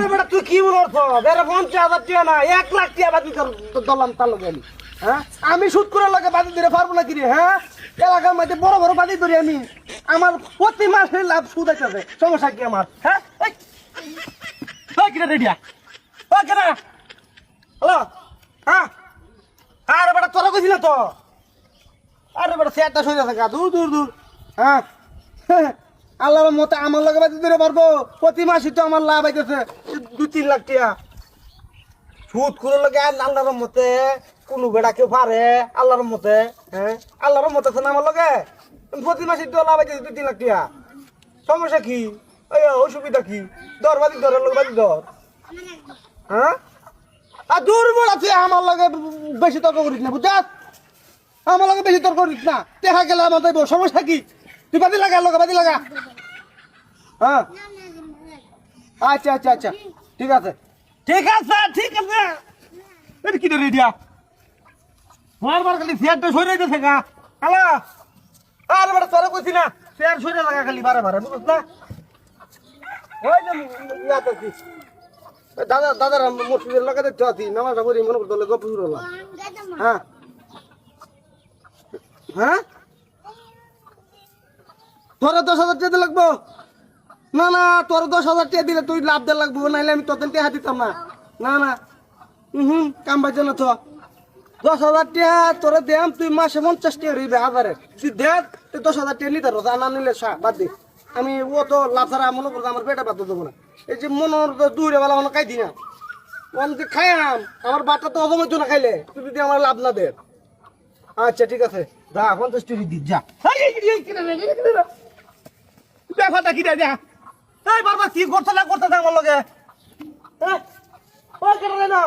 আরে বেটা তুই কি বলছ বেরে 50,000 টাকা না 1 লাখ টাকা বাদি দলাম তার লগে আমি হ্যাঁ আমি সুদ করে লাগে বাদি দিতে পারবো না কি রে হ্যাঁ এলাকার মধ্যে বড় বড় বাদি ধরি আমি আমার প্রতি মাসে লাভ সুদ আইতাছে সমস্যা কি আমার হ্যাঁ ওই কি রে রেডিয়া ওই কেন হ্যালো হ্যাঁ আরে বেটা তোরা কইছিস না তো আরে বেটা সেটটা সরে আছে গা দূর দূর দূর হ্যাঁ আল্লাহর মতে আমার লগে বাদি ধরে পারবো প্রতি মাসে তো আমার লাভ আইতেছে 2-3 লাখ টাকা সুদ করে লাগে আল্লাহর মতে কোনো বেড়া কেউ পারে আল্লাহর মতে হ্যাঁ আল্লাহর মতে আছে না আমার লগে প্রতি মাসে তো লাভ আইতেছে 2-3 লাখ টাকা সমস্যা কি এই অসুবিধা কি দর বাদি দর লগে বাদি দর হ্যাঁ আর দূর বেড়া তুই আমার লগে বেশি তর্ক করিস না বুঝছস আমার লগে বেশি তর্ক করিস না দেখা গেলে আমার দেব সমস্যা কি তুই বাদি লাগা লগে বাদি লাগা হ্যাঁ আচ্ছা আচ্ছা আচ্ছা ঠিক আছে ঠিক আছে ঠিক আছে এটা কি রে দিয়া বারবার খালি শেয়ারটা সরে গেছে গা হ্যালো আর বড় তোরা কইছি না শেয়ার সরে লাগা খালি বারে বারে বুঝছ না ওই যে ইয়াতে দাদা দাদার মসজিদের লাগাতে চাতি নামাজটা পড়ি মনে করতে গপ শুরু হলো হ্যাঁ হ্যাঁ তোরা 10,000 টাকা লাগবো না না তোর 10,000 টাকা দিলে তুই লাভ দে লাগবো নাইলে আমি তোদের টাকা দিতাম না না না কাম বাজে না তো 10,000 টাকা তোরা দেম তুই মাসে 50 টাকা রইবে আবারে তুই দেখ তুই 10,000 টাকা নিতে রোজ না নিলে বাদ দে আমি ও তো লাভ ছাড়া মনে করতে আমার পেটে বাদ দেবো না এই যে মনের দূরে বেলা মনে খাই দি না যে খাইয়াম আমার বাটা তো হজমের জন্য খাইলে তুই যদি আমার লাভ না দে আচ্ছা ঠিক আছে যা 50 টাকা দি যা ব্যাপারটা কি রে যা এই বারবার কি করতে আমার লগে ওই কেটে না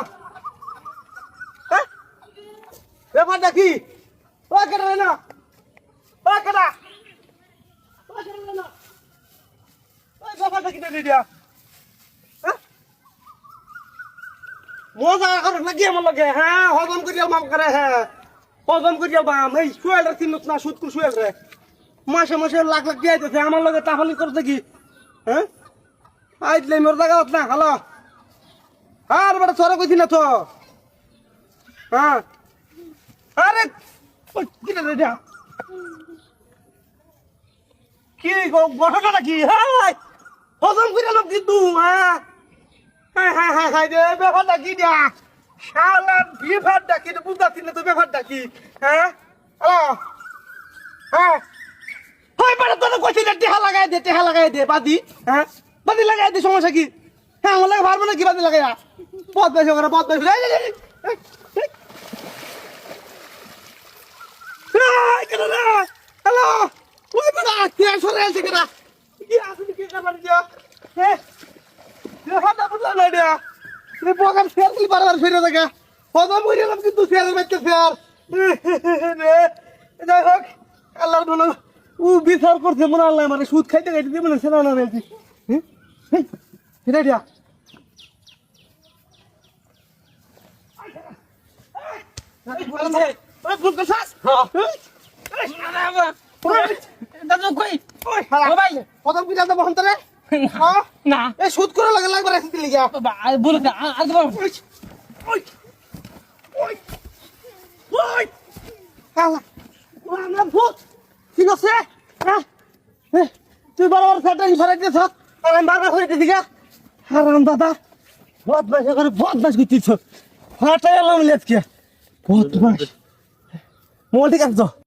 ব্যাপারটা কি ওই কেটে না ওই কেটা ওই কেটে না ওই ব্যাপারটা কি রে দিয়া মজা করে নাকি আমার লগে হ্যাঁ হজম করিয়া মাম করে হ্যাঁ হজম করিয়া বাম এই শুয়েল চিনুত না সুদ করে শুয়েল রে মাসে মাসে লাখ লাখ দিয়ে দিতেছে আমার লগে তাহলে করতে কি হ্যাঁ আইলে মোর জায়গা না হ্যালো আর বেটা সরে কইছি না তো হ্যাঁ আরে কি রে এটা কি ঘটনা নাকি হ্যাঁ হজম করে লোক কিন্তু হ্যাঁ হ্যাঁ হ্যাঁ হ্যাঁ হ্যাঁ রে ব্যাপারটা কি দিয়া শালার ব্যাপারটা কি বুঝতে না তো ব্যাপারটা কি হ্যাঁ হ্যালো হ্যাঁ হয় বেটা তোর কইছি না টেহা লাগাই দে বাদি হ্যাঁ বাদি লাগাই দে সমস্যা কি হ্যাঁ আমার লাগে পারবো না কি বাদি লাগাইয়া পথ বেশি করে পথ বেশি হ্যালো ওই বেটা কে সরে আছে কেনা কি আসলে কি করবার দিয়া হ্যাঁ ব্যাপারটা বুঝলাম না দিয়া এই প্রোগ্রাম শেয়ার করলে বারবার ফিরে দেখা হজম করিলাম কিন্তু শেয়ারের মধ্যে শেয়ার যাই হোক আল্লাহর বলো ও বিচার করছে মনে আল্লাহ মানে সুদ খাইতে খাইতে দিব না সেটা না বলছি এটা সুদ করে লাগে লাগবে রাখতে লিখা বলে ঠিক আছে তুই বরাবর ফ্যাটারি ফেরাই দিয়েছ আমি বারবার করে দিদি গা হারাম দাদা বদমাস করে বদমাস করতেছ ফাটাই এলাম লেজকে বদমাস মোবাইল ঠিক আছে তো